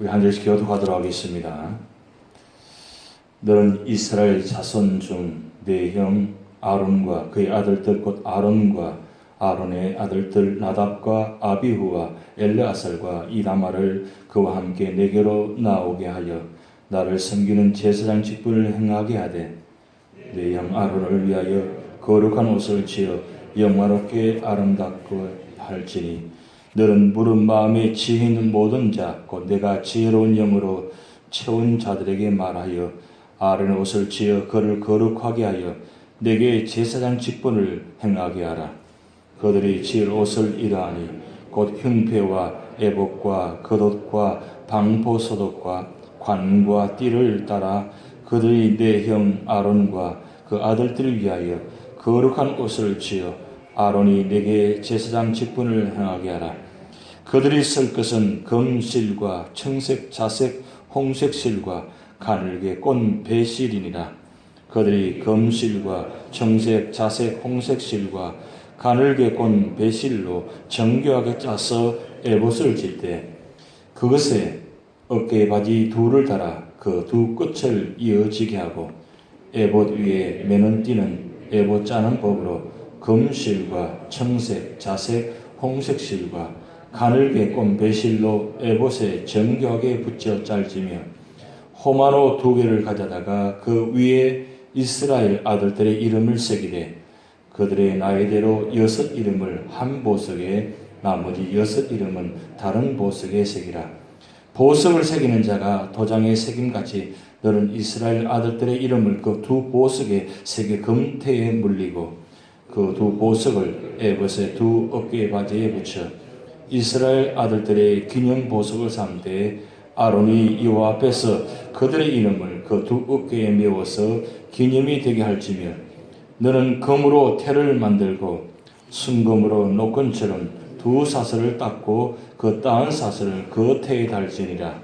우리 한 절씩 교독하도록 하겠습니다. 너는 이스라엘 자손 중 내 형 아론과 그의 아들들 곧 아론과 아론의 아들들 나답과 아비후와 엘르아살과 이다마를 그와 함께 내게로 나오게 하여 나를 섬기는 제사장 직분을 행하게 하되 내 형 아론을 위하여 거룩한 옷을 지어 영화롭게 아름답고 할지니 너는 물은 마음에 지혜 있는 모든 자 곧 내가 지혜로운 영으로 채운 자들에게 말하여 아론의 옷을 지어 그를 거룩하게 하여 내게 제사장 직분을 행하게 하라. 그들이 지을 옷을 이러하니 곧 흉패와 에봇과 겉옷과 방포소독과 관과 띠를 따라 그들이 내 형 아론과 그 아들들을 위하여 거룩한 옷을 지어 아론이 내게 제사장 직분을 행하게 하라. 그들이 쓸 것은 금실과 청색, 자색, 홍색 실과 가늘게 꼰 배실이니라. 그들이 금실과 청색, 자색, 홍색 실과 가늘게 꼰 배실로 정교하게 짜서 에봇을 질 때 그것에 어깨 바지 둘을 달아 그 두 끝을 이어지게 하고 에봇 위에 매는 띠는 에봇 짜는 법으로 금실과 청색, 자색, 홍색 실과 가늘게 꼰 배실로 에봇에 정교하게 붙여 짤지며 호마노 2개를 가져다가 그 위에 이스라엘 아들들의 이름을 새기되 그들의 나이대로 6 이름을 한 보석에 나머지 6 이름은 다른 보석에 새기라. 보석을 새기는 자가 도장에 새김같이 너는 이스라엘 아들들의 이름을 그 2 보석에 새겨 금태에 물리고 그 2 보석을 에봇의 2 어깨 바지에 붙여 이스라엘 아들들의 기념 보석을 삼되 아론이 여호와 앞에서 그들의 이름을 그 2 어깨에 메워서 기념이 되게 할지며 너는 금으로 태를 만들고 순금으로 노끈처럼 2 사슬을 닦고 그 따은 사슬을 그 태에 달지니라.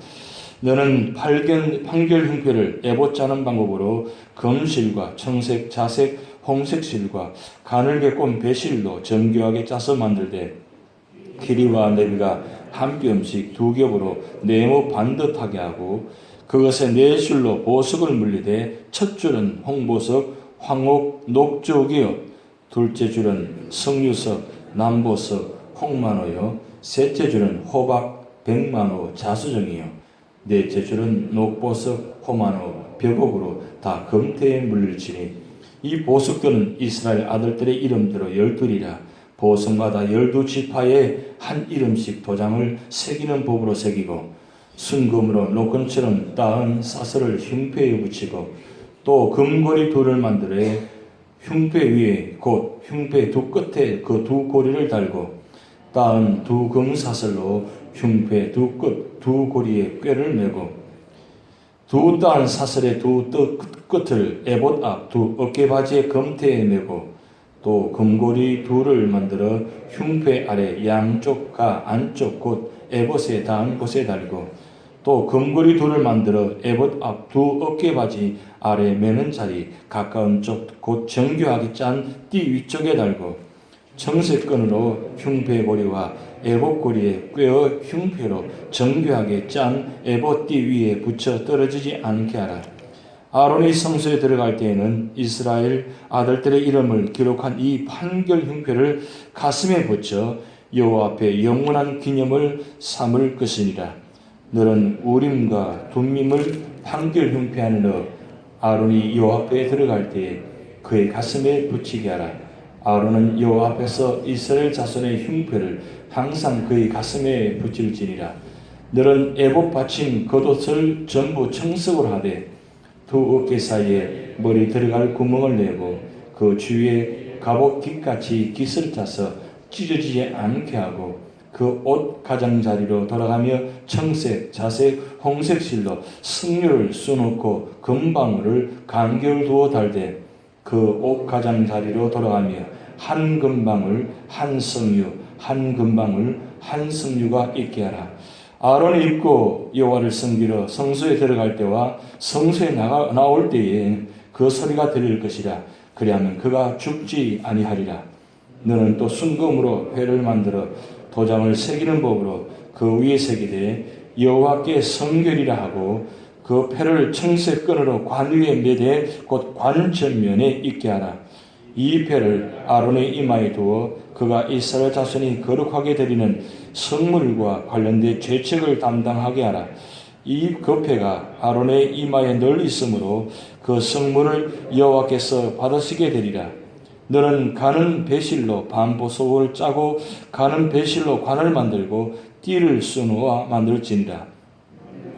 너는 판결 흉패를 에봇 짜는 방법으로 금실과 청색, 자색, 홍색 실과 가늘게 꼰 배실로 정교하게 짜서 만들되 길이와 너비가 한 뼘씩 2겹으로 네모 반듯하게 하고 그것에 4줄로 보석을 물리되 첫 줄은 홍보석, 황옥, 녹쪽이요 둘째 줄은 석류석, 남보석, 홍만호요 셋째 줄은 호박, 백만호, 자수정이요 넷째 줄은 녹보석, 호만호, 벽옥으로 다 금태에 물릴지니 이 보석들은 이스라엘 아들들의 이름대로 12이라. 보석마다 12지파에 한 이름씩 도장을 새기는 법으로 새기고 순금으로 노끈처럼 따은 사슬을 흉패에 붙이고 또 금고리 2를 만들어 흉패 위에 곧 흉패 2 끝에 그 2 고리를 달고 따은 2 금사슬로 흉패 2 끝, 2 고리에 꾀를 메고 2 따은 사슬의 2 끝을 에봇 앞 2 어깨 바지의 금태에 메고 또 금고리 2를 만들어 흉패 아래 양쪽과 안쪽 곧 에봇에 닿은 곳에 달고 또 금고리 2를 만들어 에봇 앞 2 어깨 바지 아래 매는 자리 가까운 쪽 곧 정교하게 짠 띠 위쪽에 달고 청색 끈으로 흉패 고리와 에봇 고리에 꿰어 흉패로 정교하게 짠 에봇 띠 위에 붙여 떨어지지 않게 하라. 아론이 성소에 들어갈 때에는 이스라엘 아들들의 이름을 기록한 이 판결 흉패를 가슴에 붙여 여호와 앞에 영원한 기념을 삼을 것이니라. 너는 우림과 둠밈을 판결 흉패 안에 넣어 아론이 여호와 앞에 들어갈 때에 그의 가슴에 붙이게 하라. 아론은 여호와 앞에서 이스라엘 자손의 흉패를 항상 그의 가슴에 붙일지니라. 너는 에봇 받침 겉옷을 전부 청석으로 하되 2 어깨 사이에 머리 들어갈 구멍을 내고 그 주위에 갑옷 깃같이 깃을 짜서 찢어지지 않게 하고 그 옷 가장자리로 돌아가며 청색, 자색, 홍색 실로 승류를 쏘놓고 금방울을 간격을 두어 달되 그 옷 가장자리로 돌아가며 한 금방울, 한 성류, 한 금방울, 한 성류가 있게 하라. 아론이 입고 여호와를 섬기러 성소에 들어갈 때와 성소에 나올 때에 그 소리가 들릴 것이라. 그리하면 그가 죽지 아니하리라. 너는 또 순금으로 회를 만들어 도장을 새기는 법으로 그 위에 새기되 여호와께 성결이라 하고 그 패를 청색끈으로 관 위에 매대 곧 관 전면에 있게 하라. 이 패를 아론의 이마에 두어 그가 이스라엘 자손이 거룩하게 드리는 성물과 관련된 죄책을 담당하게 하라. 이 그 패가 아론의 이마에 늘 있으므로 그 성물을 여호와께서 받으시게 되리라. 너는 가는 배실로 반보석을 짜고 가는 배실로 관을 만들고 띠를 수놓아 만들지니라.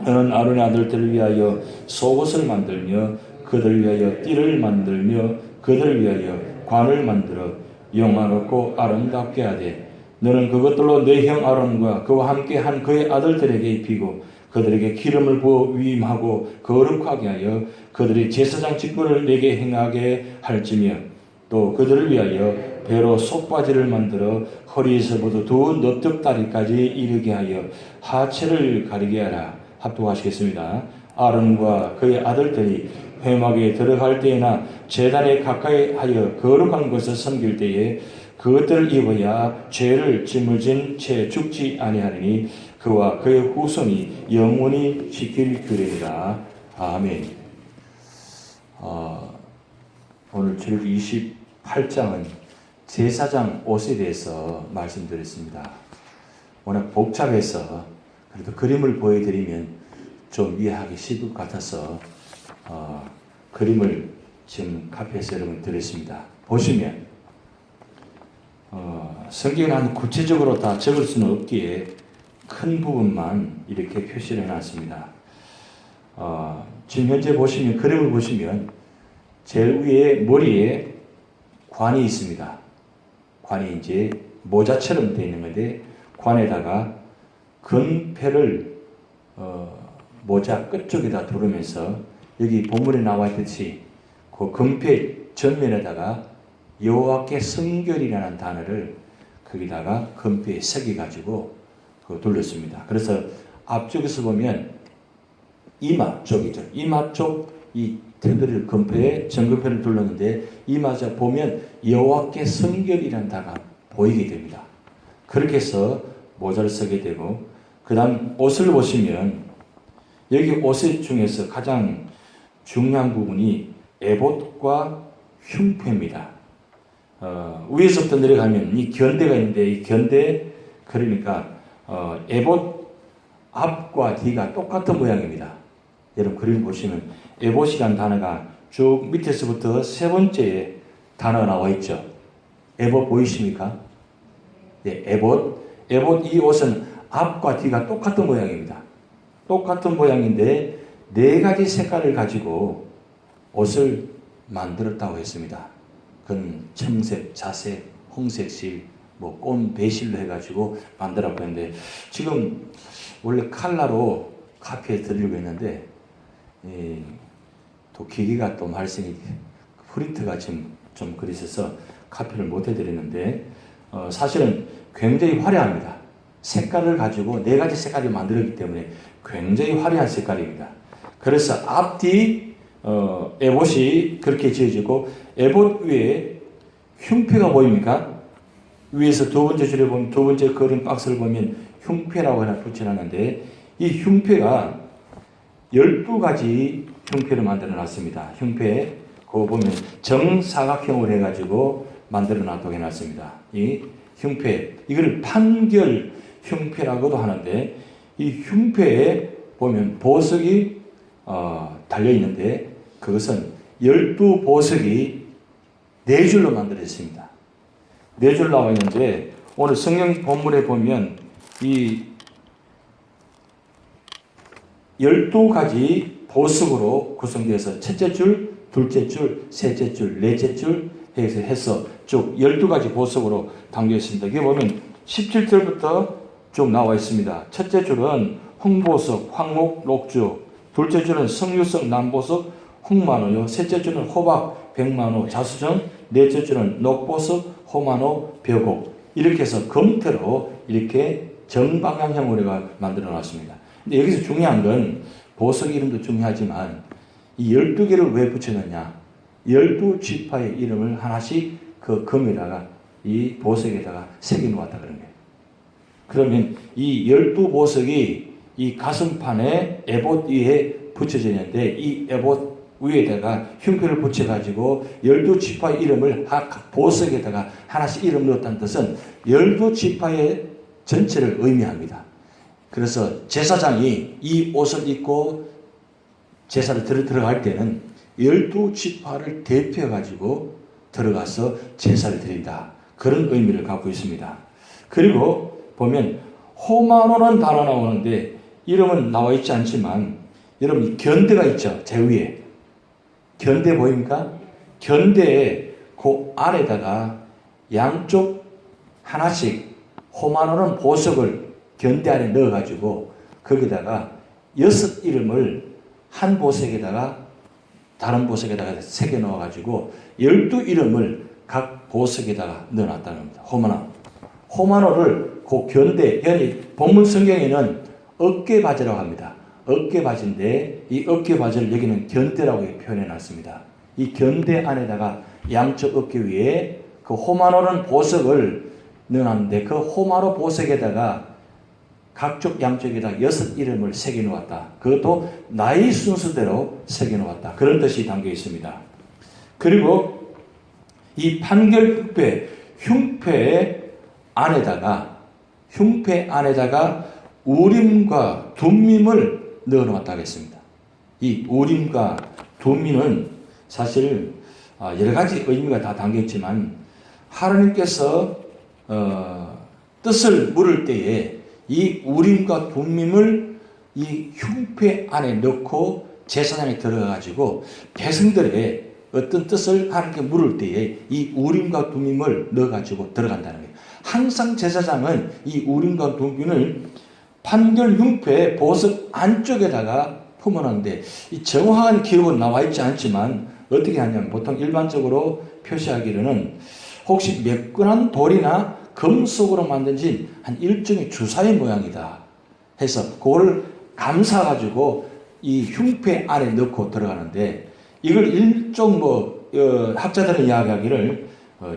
너는 아론의 아들들을 위하여 속옷을 만들며 그들을 위하여 띠를 만들며 그들을 위하여 관을 만들어 영화롭고 아름답게 하되 너는 그것들로 내 형 아론과 그와 함께 한 그의 아들들에게 입히고 그들에게 기름을 부어 위임하고 거룩하게 하여 그들이 제사장 직분을 내게 행하게 할지며 또 그들을 위하여 배로 속바지를 만들어 허리에서부터 두 넙적다리까지 이르게 하여 하체를 가리게 하라. 합독하시겠습니다. 아론과 그의 아들들이 회막에 들어갈 때에나 제단에 가까이 하여 거룩한 것을 섬길 때에 그것들을 입어야 죄를 짊어진 채 죽지 아니하리니 그와 그의 후손이 영원히 지킬 규례니라. 아멘. 오늘 주일 28장은 제사장 옷에 대해서 말씀드렸습니다. 워낙 복잡해서 그래도 그림을 보여드리면 좀 이해하기 쉬울 것 같아서 그림을 지금 카페에서 여러분 드렸습니다. 보시면 성경에 한 구체적으로 다 적을 수는 없기에 큰 부분만 이렇게 표시를 해놨습니다. 지금 현재 보시면 그림을 보시면 제일 위에 머리에 관이 있습니다. 관이 이제 모자처럼 되어 있는 건데 관에다가 금패를 모자 끝쪽에다 두르면서 여기 본문에 나와 있듯이 그 금패 전면에다가 여호와께 성결이라는 단어를 거기다가 금패에 새겨가지고 둘렀습니다. 그래서 앞쪽에서 보면 이마 쪽이죠. 이마 쪽 이 테두리 금패에 정금패를 둘렀는데 이마자 보면 여호와께 성결이라는 단어가 보이게 됩니다. 그렇게 해서 모자를 쓰게 되고 그 다음 옷을 보시면 여기 옷 중에서 가장 중요한 부분이 에봇과 흉패입니다. 위에서부터 내려가면 이 견대가 있는데 이 견대 그러니까 에봇 앞과 뒤가 똑같은 모양입니다. 여러분 그림 보시면 에봇이라는 단어가 쭉 밑에서부터 세 번째에 단어가 나와 있죠. 에봇 보이십니까? 네, 에봇 이 옷은 앞과 뒤가 똑같은 모양입니다. 똑같은 모양인데 네 가지 색깔을 가지고 옷을 만들었다고 했습니다. 그건 청색, 자색, 홍색 실, 꽃 배실로 해가지고 만들었다고 했는데 지금 원래 칼라로 카피에 드리려고 했는데 또 기기가 또 말썽이 프린트가 지금 좀 그리셔서 카피를 못 해드리는데 사실은 굉장히 화려합니다. 색깔을 가지고 네 가지 색깔을 만들었기 때문에 굉장히 화려한 색깔입니다. 그래서 앞뒤 에봇이 그렇게 지어지고 에봇 위에 흉패가 보입니까? 위에서 두 번째 줄에 보면 두 번째 그림 박스를 보면 흉패라고 하나 붙여놨는데 이 흉패가 12가지 흉패를 만들어 놨습니다. 흉패 그거 보면 정사각형으로 해가지고 만들어 놨다고 해놨습니다. 이 흉패 이거를 판결 흉패라고도 하는데 이 흉패에 보면 보석이 달려 있는데 그것은 12보석이 4줄로 만들어졌습니다. 4줄 나와 있는데 오늘 성경 본문에 보면 이 12가지 보석으로 구성되어서 첫째 줄, 둘째 줄, 셋째 줄, 넷째 줄 해서 쭉 12가지 보석으로 담겨 있습니다. 여기 보면 17절부터 쭉 나와 있습니다. 첫째 줄은 홍보석, 황목, 녹주, 둘째 줄은 석류석, 남보석, 홍만호요. 셋째 줄은 호박, 백만호, 자수정, 넷째 줄은 녹보석, 호만호, 벼곡. 이렇게 해서 검태로 이렇게 정방향형으로 만들어 놨습니다. 근데 여기서 중요한 건 보석 이름도 중요하지만 이 12개를 왜 붙여놨냐? 12지파의 이름을 하나씩 그 금에다가 이 보석에다가 새겨 놓았다 그런 거예요. 그러면 이 12보석이 이 가슴판에 에봇 위에 붙여져 있는데 이 에봇 위에다가 흉표를 붙여가지고 12지파의 이름을 각 보석에다가 하나씩 이름 넣었다는 뜻은 12지파의 전체를 의미합니다. 그래서 제사장이 이 옷을 입고 제사를 들어갈 때는 12지파를 대표해가지고 들어가서 제사를 드린다. 그런 의미를 갖고 있습니다. 그리고 보면 호마노라는 단어 나오는데 이름은 나와 있지 않지만 여러분 견대가 있죠. 제 위에. 견대 보입니까? 견대에 그 안에다가 양쪽 하나씩 호마노는 보석을 견대 안에 넣어가지고 거기다가 6 이름을 한 보석에다가 다른 보석에다가 새겨 넣어가지고 12 이름을 각 보석에다가 넣어놨다는 겁니다. 호마노를 그 견대, 본문 성경에는 어깨바지라고 합니다. 어깨바지인데 이 어깨바지를 여기는 견대라고 표현해 놨습니다. 이 견대 안에다가 양쪽 어깨 위에 그 호마노는 보석을 넣어놨는데 그 호마노 보석에다가 각쪽 양쪽에다 6 이름을 새겨 놓았다. 그것도 나이 순서대로 새겨 놓았다. 그런 뜻이 담겨 있습니다. 그리고 이 판결 흉패 안에다가 우림과 둠밈을 넣어 놓았다고 했습니다. 이 우림과 둠밈은 사실 여러 가지 의미가 다 담겨 있지만 하나님께서 뜻을 물을 때에 이 우림과 둠밈을 이 흉패 안에 넣고 제사장에 들어가가지고 백성들의 어떤 뜻을 하나님께 물을 때에 이 우림과 둠밈을 넣어가지고 들어간다는 거예요. 항상 제사장은 이 우림과 둠밈을 판결 흉패 보석 안쪽에다가 품어놨는데 이 정확한 기록은 나와 있지 않지만 어떻게 하냐면 보통 일반적으로 표시하기로는 혹시 매끈한 돌이나 금속으로 만든진 한 일종의 주사의 모양이다 해서 그거를 감싸가지고 이 흉패 안에 넣고 들어가는데 이걸 일종 학자들은 이야기하기를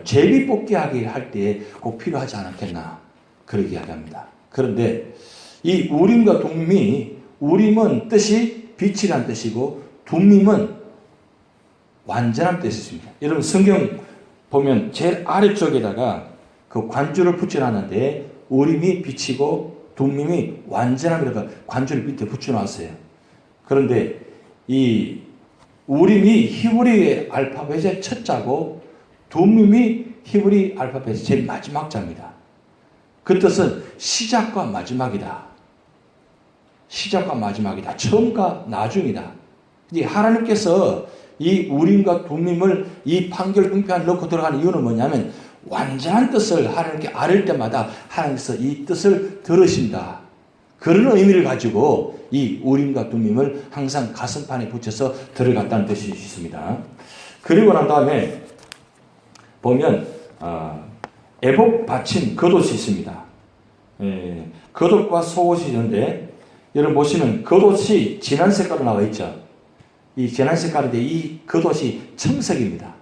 제비뽑기 할 때에 꼭 필요하지 않았겠나 그렇게 이야기합니다. 그런데 이 우림과 둠밈이 우림은 뜻이 빛이란 뜻이고 둠밈은 완전한 뜻입니다. 여러분 성경 보면 제일 아래쪽에다가 그 관주를 붙여놨는데 우림이 빛이고 둠밈이 완전한 그래서 관주를 밑에 붙여놨어요. 그런데 이 우림이 히브리 알파벳의 첫 자고 둠밈이 히브리 알파벳의 제일 마지막 자입니다. 그 뜻은 시작과 마지막이다. 시작과 마지막이다. 처음과 나중이다. 이제 하나님께서 이 우림과 둠밈을 이 판결 흉패 안에 넣고 들어가는 이유는 뭐냐면 완전한 뜻을 하나님께 아뢰을 때마다 하나님께서 이 뜻을 들으신다. 그런 의미를 가지고 이 우림과 둠밈을 항상 가슴판에 붙여서 들어갔다는 뜻이 있습니다. 그리고 난 다음에 보면 에봇 받침 겉옷이 있습니다. 겉옷과 속옷이 있는데 여러분 보시면 겉옷이 진한 색깔로 나와 있죠. 이 진한 색깔인데 이 겉옷이 청색입니다.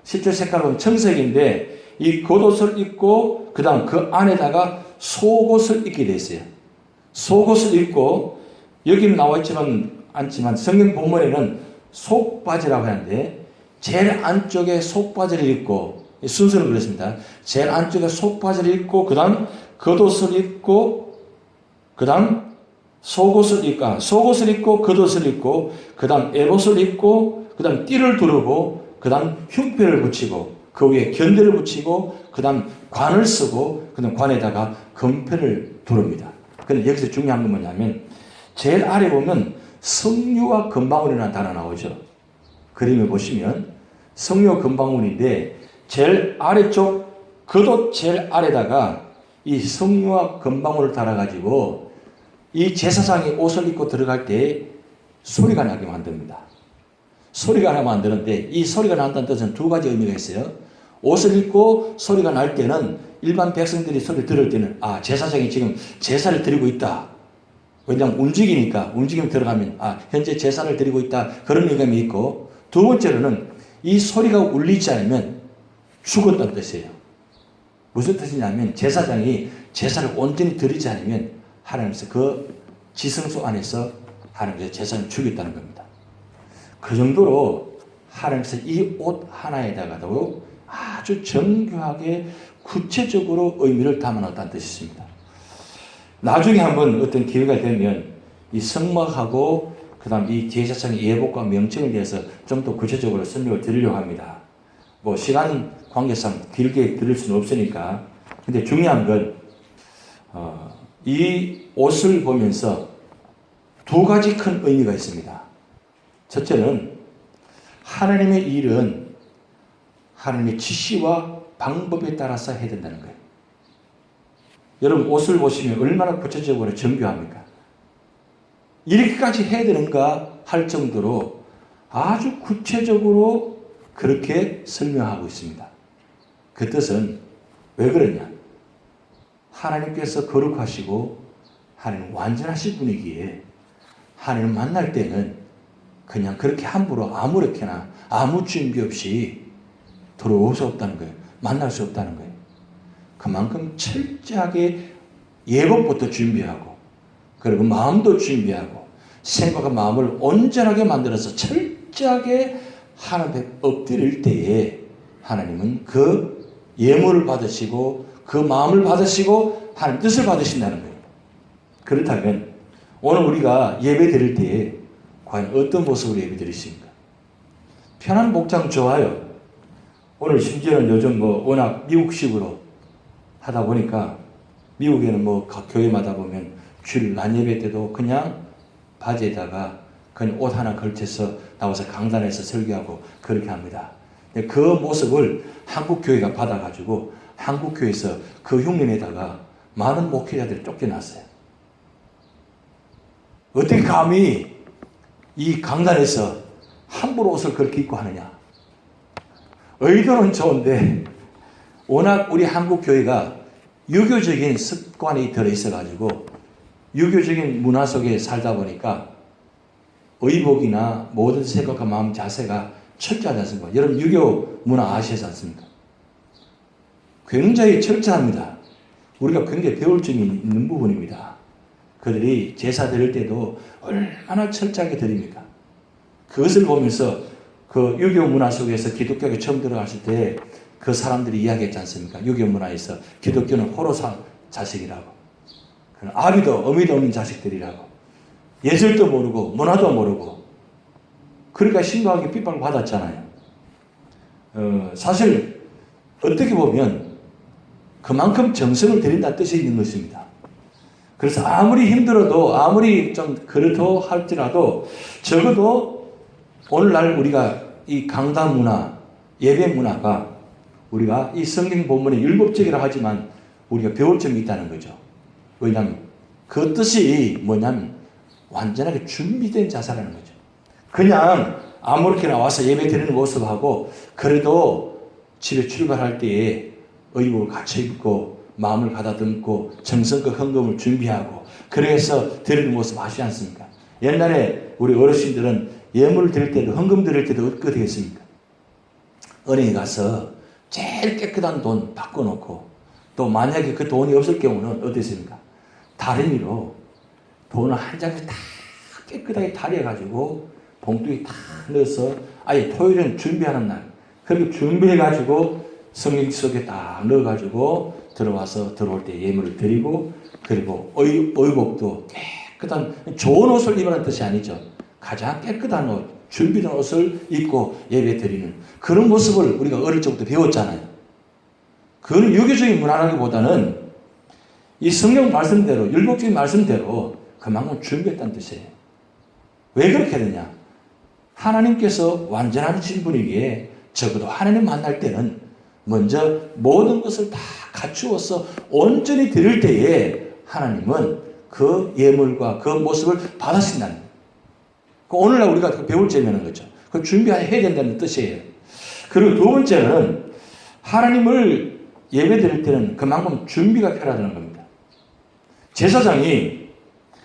실제 색깔은 청색인데 이 겉옷을 입고 그 다음 그 안에다가 속옷을 입게 되어 있어요. 속옷을 입고 여기는 나와 있지만 않지만 성경 본문에는 속바지라고 하는데 제일 안쪽에 속바지를 입고 순서는 그렇습니다. 제일 안쪽에 속바지를 입고 그 다음 겉옷을 입고 그 다음 속옷을 입고 겉옷을 입고 그 다음 에봇을 입고 그 다음 띠를 두르고 그 다음 흉패를 붙이고 그 위에 견대를 붙이고 그 다음 관을 쓰고 그 다음 관에다가 금패를 두릅니다. 그런데 여기서 중요한 건 뭐냐면 제일 아래 보면 석류와 금방울이라는 단어 나오죠. 그림을 보시면 석류와 금방울인데 제일 아래쪽 겉옷 제일 아래다가 이 석류와 금방울을 달아가지고 이 제사장이 옷을 입고 들어갈 때 소리가 나게 만듭니다. 소리가 나게 만드는데 이 소리가 난다는 뜻은 두 가지 의미가 있어요. 옷을 입고 소리가 날 때는 일반 백성들이 소리를 들을 때는 제사장이 지금 제사를 드리고 있다. 왜냐하면 움직이면 들어가면 현재 제사를 드리고 있다. 그런 의미가 있고 두 번째로는 이 소리가 울리지 않으면 죽었다는 뜻이에요. 무슨 뜻이냐면 제사장이 제사를 온전히 드리지 않으면 하나님께서 그 지성소 안에서 하나님께서 제사장을 죽였다는 겁니다. 그 정도로 하나님께서 이 옷 하나에다가도 아주 정교하게 구체적으로 의미를 담아놨다는 뜻이 있습니다. 나중에 한번 어떤 기회가 되면 이 성막하고 그 다음 이 제사장의 예복과 명칭에 대해서 좀 더 구체적으로 설명을 드리려고 합니다. 뭐 시간 관계상 길게 들을 수는 없으니까. 근데 중요한 건 이 옷을 보면서 두 가지 큰 의미가 있습니다. 첫째는 하나님의 일은 하나님의 지시와 방법에 따라서 해야 된다는 거예요. 여러분 옷을 보시면 얼마나 구체적으로 정교합니까? 이렇게까지 해야 되는가 할 정도로 아주 구체적으로 그렇게 설명하고 있습니다. 그 뜻은 왜 그러냐? 하나님께서 거룩하시고 하나님 완전하신 분이기에 하나님 만날 때는 그냥 그렇게 함부로 아무렇게나 아무 준비 없이 들어올 수 없다는 거예요. 만날 수 없다는 거예요. 그만큼 철저하게 예복부터 준비하고 그리고 마음도 준비하고 생각과 마음을 온전하게 만들어서 철저하게 하나님 앞에 엎드릴 때에 하나님은 그 예물을 받으시고 그 마음을 받으시고 하나님 뜻을 받으신다는 거예요. 그렇다면 오늘 우리가 예배 드릴 때에 과연 어떤 모습으로 예배 드리십니까? 편한 복장 좋아요. 오늘 심지어는 요즘 워낙 미국식으로 하다 보니까 미국에는 각 교회마다 보면 주일 낮 예배 때도 그냥 바지에다가 그냥 옷 하나 걸쳐서 나와서 강단에서 설교하고 그렇게 합니다. 그 모습을 한국 교회가 받아가지고 한국 교회에서 그 흉년에다가 많은 목회자들이 쫓겨났어요. 어떻게 감히 이 강단에서 함부로 옷을 그렇게 입고 하느냐? 의도는 좋은데 워낙 우리 한국 교회가 유교적인 습관이 들어있어가지고 유교적인 문화 속에 살다 보니까 의복이나 모든 생각과 마음 자세가 철저하지 않습니까? 여러분 유교 문화 아시지 않습니까? 굉장히 철저합니다. 우리가 굉장히 배울 점이 있는 부분입니다. 그들이 제사 드릴 때도 얼마나 철저하게 드립니까? 그것을 보면서 그 유교 문화 속에서 기독교가 처음 들어갔을 때 그 사람들이 이야기했지 않습니까? 유교 문화에서 기독교는 호로 자식이라고. 아비도 어미도 없는 자식들이라고. 예절도 모르고 문화도 모르고. 그러니까 심각하게 핍박을 받았잖아요. 사실 어떻게 보면 그만큼 정성을 들인다는 뜻이 있는 것입니다. 그래서 아무리 힘들어도 아무리 좀 그렇다 할지라도 적어도 오늘날 우리가 이 강단 문화, 예배 문화가 우리가 이 성경 본문에 율법적이라 하지만 우리가 배울 점이 있다는 거죠. 왜냐하면 그 뜻이 뭐냐면 완전하게 준비된 자세라는 거죠. 그냥 아무렇게나 와서 예배 드리는 모습하고 그래도 집에 출발할 때에 의복을 갖춰 입고 마음을 가다듬고 정성껏 헌금을 준비하고 그래서 드리는 모습 아시지 않습니까? 옛날에 우리 어르신들은 예물을 드릴 때도 헌금 드릴 때도 어떻게 되겠습니까? 은행에 가서 제일 깨끗한 돈 바꿔놓고 또 만약에 그 돈이 없을 경우는 어떻습니까? 다리미로 돈을 한 장씩 다 깨끗하게 다려가지고 봉투에 다 넣어서 아예 토요일은 준비하는 날 그렇게 준비해가지고 성경 속에 딱 넣어가지고 들어와서 들어올 때 예물을 드리고 그리고 의복도 깨끗한 좋은 옷을 입으라는 뜻이 아니죠. 가장 깨끗한 옷, 준비된 옷을 입고 예배 드리는 그런 모습을 우리가 어릴 적부터 배웠잖아요. 그거는 유교적인 문화라기보다는 이 성경 말씀대로 율법적인 말씀대로 그만큼 준비했다는 뜻이에요. 왜 그렇게 되냐? 하나님께서 완전하신 분이기에 적어도 하나님 만날 때는 먼저 모든 것을 다 갖추어서 온전히 드릴 때에 하나님은 그 예물과 그 모습을 받으신다는 거예요. 오늘날 우리가 배울 점이라는 거죠. 그 준비해야 된다는 뜻이에요. 그리고 두 번째는 하나님을 예배 드릴 때는 그만큼 준비가 필요하다는 겁니다. 제사장이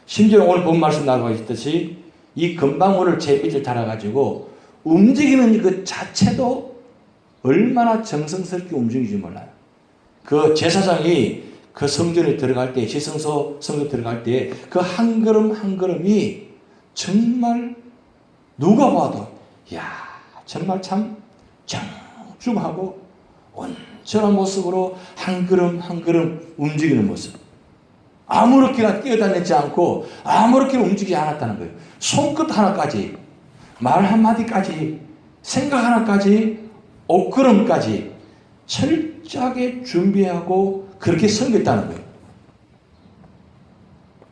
심지어 오늘 본 말씀 나와 있듯이 이 금방울을 제비를 달아가지고 움직이는 그 자체도 얼마나 정성스럽게 움직이지 몰라요. 그 제사장이 그 성전에 들어갈 때, 지성소 성전 들어갈 때 그 한 걸음 한 걸음이 정말 누가 봐도 야 정말 참 정중하고 온전한 모습으로 한 걸음 한 걸음 움직이는 모습. 아무렇게나 뛰어다니지 않고 아무렇게나 움직이지 않았다는 거예요. 손끝 하나까지, 말 한마디까지, 생각 하나까지, 옷걸음까지 철저하게 준비하고 그렇게 섬겼다는 거예요.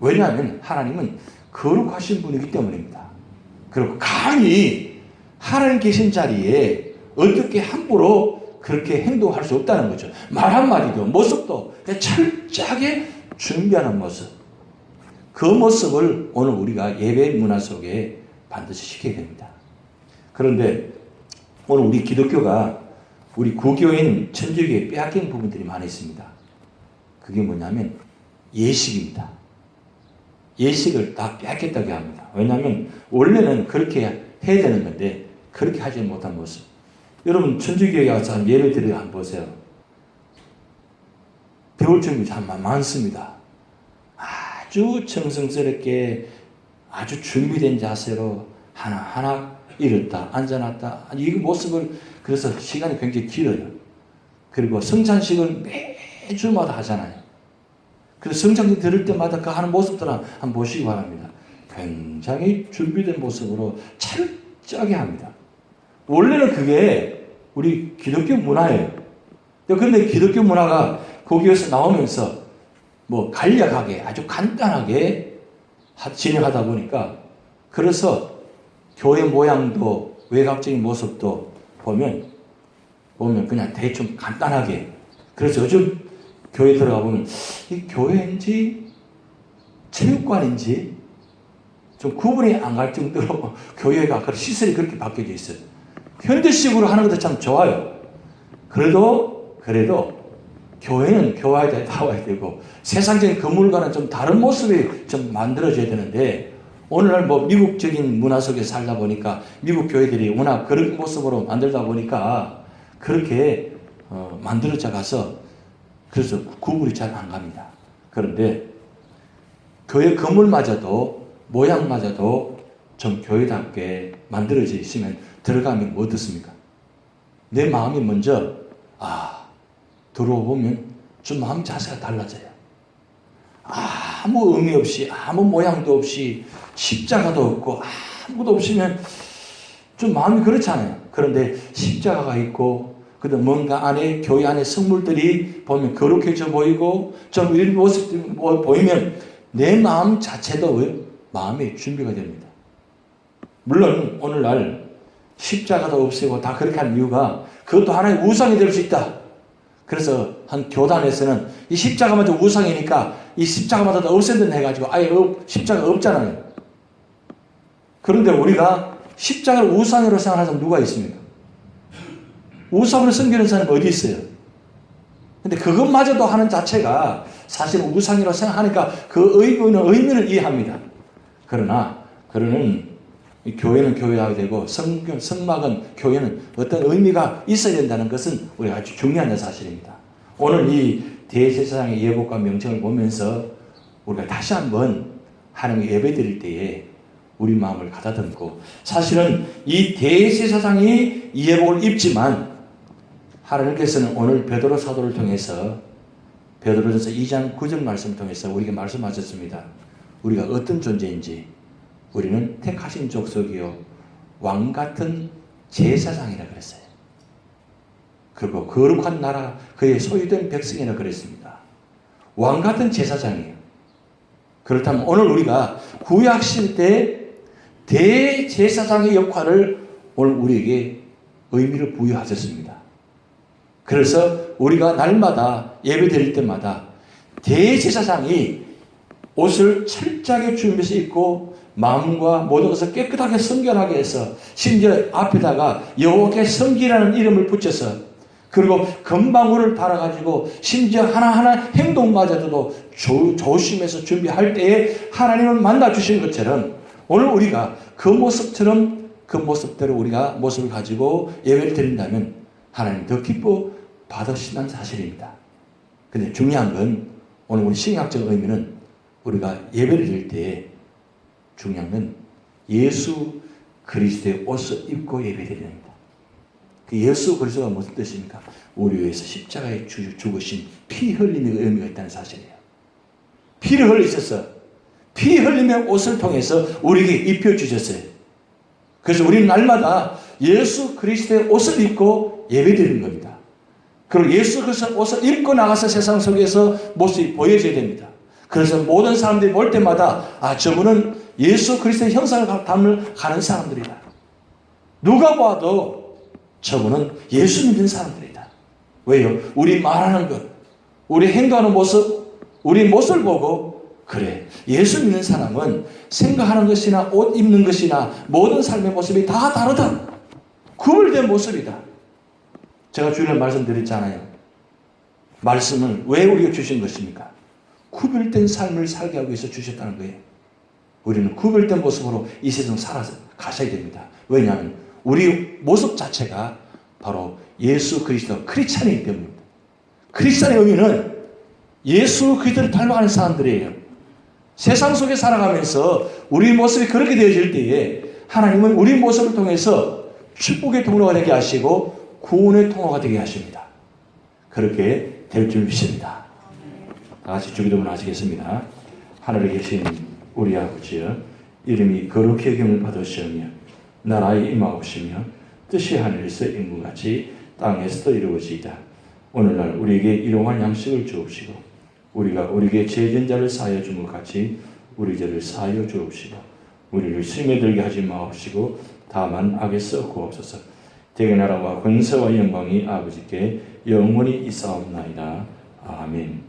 왜냐하면 하나님은 거룩하신 분이기 때문입니다. 그리고 감히 하나님 계신 자리에 어떻게 함부로 그렇게 행동할 수 없다는 거죠. 말 한마디도 모습도 철저하게 준비하는 모습. 그 모습을 오늘 우리가 예배 문화 속에 반드시 시켜야 됩니다. 그런데 오늘 우리 기독교가 우리 구교인 천주교에 빼앗긴 부분들이 많이 있습니다. 그게 뭐냐면 예식입니다. 예식을 다 빼앗겼다고 합니다. 왜냐하면 원래는 그렇게 해야 되는 건데 그렇게 하지 못한 모습. 여러분 천주교에 가서 한 예배 드리고 한번 보세요. 배울 점이 참 많습니다. 아주 정성스럽게 아주 준비된 자세로 하나하나 일었다 앉아놨다 이 모습을 그래서 시간이 굉장히 길어요. 그리고 성찬식을 매주마다 하잖아요. 그래서 성찬식 들을 때마다 그 하는 모습들을 한번 보시기 바랍니다. 굉장히 준비된 모습으로 철저하게 합니다. 원래는 그게 우리 기독교 문화예요. 그런데 기독교 문화가 거기에서 나오면서 뭐 간략하게 아주 간단하게 진행하다 보니까 그래서 교회 모양도 외곽적인 모습도 보면 그냥 대충 간단하게 그래서 요즘 교회 들어가 보면 이 교회인지 체육관인지 좀 구분이 안 갈 정도로 교회가 시설이 그렇게 바뀌어져 있어요. 현대식으로 하는 것도 참 좋아요. 그래도 교회는 교회에 나와야 되고 세상적인 건물과는 좀 다른 모습이 좀 만들어져야 되는데 오늘날 뭐 미국적인 문화 속에 살다 보니까 미국 교회들이 워낙 그런 모습으로 만들다 보니까 그렇게 만들어져 가서 그래서 구분이 잘 안 갑니다. 그런데 교회 건물마저도 모양마저도 좀 교회답게 만들어져 있으면 들어가면 뭐 듣습니까? 내 마음이 먼저 들어보면 좀 마음 자세가 달라져요. 아무 의미 없이 아무 모양도 없이 십자가도 없고 아무것도 없으면 좀 마음이 그렇잖아요. 그런데 십자가가 있고 그다음 뭔가 안에 교회 안에 성물들이 보면 거룩해져 보이고 좀 이런 모습들이 보이면 내 마음 자체도 마음의 준비가 됩니다. 물론 오늘날 십자가도 없애고 다 그렇게 하는 이유가 그것도 하나의 우상이 될 수 있다. 그래서 한 교단에서는 이 십자가마저 우상이니까 이 십자가마저 없앤다 해가지고 아예 십자가가 없잖아요. 그런데 우리가 십자가를 우상으로 생각하는 사람 누가 있습니까? 우상으로 섬기는 사람이 어디 있어요? 근데 그것마저도 하는 자체가 사실 우상이라고 생각하니까 그 의미를 이해합니다. 그러나 교회는 교회가 되고 성막은 교회는 어떤 의미가 있어야 된다는 것은 우리가 아주 중요한 사실입니다. 오늘 이 대제사장의 예복과 명칭을 보면서 우리가 다시 한번 하나님께 예배 드릴 때에 우리 마음을 가다듬고 사실은 이 대제사장이 이 예복을 입지만 하나님께서는 오늘 베드로 사도를 통해서 베드로전서 2장 9절 말씀을 통해서 우리에게 말씀하셨습니다. 우리가 어떤 존재인지 우리는 택하신 족속이요 왕같은 제사장이라 그랬어요. 그리고 거룩한 나라 그의 소유된 백성이라 그랬습니다. 왕같은 제사장이에요. 그렇다면 오늘 우리가 구약시대 대제사장의 역할을 오늘 우리에게 의미를 부여하셨습니다. 그래서 우리가 날마다 예배 드릴 때마다 대제사장이 옷을 철저하게 준비해서 입고 마음과 모든 것을 깨끗하게 성결하게 해서 심지어 앞에다가 여호와께 섬기라는 이름을 붙여서 그리고 금방울을 달아가지고 심지어 하나하나 행동마저도 조심해서 준비할 때에 하나님을 만나주신 것처럼 오늘 우리가 그 모습처럼 그 모습대로 우리가 모습을 가지고 예배를 드린다면 하나님 더 기뻐 받으신다는 사실입니다. 근데 중요한 건 오늘 우리 신학적 의미는 우리가 예배를 드릴 때에 중요한 건 예수 그리스도의 옷을 입고 예배드리는 겁니다. 그 예수 그리스도가 무슨 뜻입니까? 우리 위해서 십자가에 죽으신 피 흘림의 의미가 있다는 사실이에요. 피를 흘리셔서 피 흘림의 옷을 통해서 우리에게 입혀주셨어요. 그래서 우리는 날마다 예수 그리스도의 옷을 입고 예배드리는 겁니다. 그리고 예수 그리스도의 옷을 입고 나가서 세상 속에서 모습이 보여져야 됩니다. 그래서 모든 사람들이 볼 때마다 저분은 예수 그리스도의 형상을 담을 가는 사람들이다. 누가 봐도 저분은 예수 믿는 사람들이다. 왜요? 우리 말하는 것, 우리 행동하는 모습, 우리 모습을 보고 그래, 예수 믿는 사람은 생각하는 것이나 옷 입는 것이나 모든 삶의 모습이 다 다르다. 구별된 모습이다. 제가 주일에 말씀드렸잖아요. 말씀을 왜 우리에게 주신 것입니까? 구별된 삶을 살게 하기 위해서 주셨다는 거예요. 우리는 구별된 모습으로 이 세상 살아서 가셔야 됩니다. 왜냐하면 우리 모습 자체가 바로 예수 그리스도 크리스찬이기 때문입니다. 크리스찬의 의미는 예수 그리스도를 닮아가는 사람들이에요. 세상 속에 살아가면서 우리 모습이 그렇게 되어질 때에 하나님은 우리 모습을 통해서 축복의 통로가 되게 하시고 구원의 통로가 되게 하십니다. 그렇게 될 줄 믿습니다. 다 같이 주기도문 하시겠습니다. 하늘에 계신 우리 아버지여, 이름이 거룩히 여김을 받으시오며 나라의 임하옵시며 뜻이 하늘에서 인문같이 땅에서도 이루어지이다. 오늘날 우리에게 일용할 양식을 주옵시고 우리가 우리에게 죄진 자를 사하여 준 것 같이 우리 죄를 사하여 주옵시고 우리를 시험에 들게 하지 마옵시고 다만 악에서 구하옵소서. 대개 나라와 권세와 영광이 아버지께 영원히 있사옵나이다. 아멘.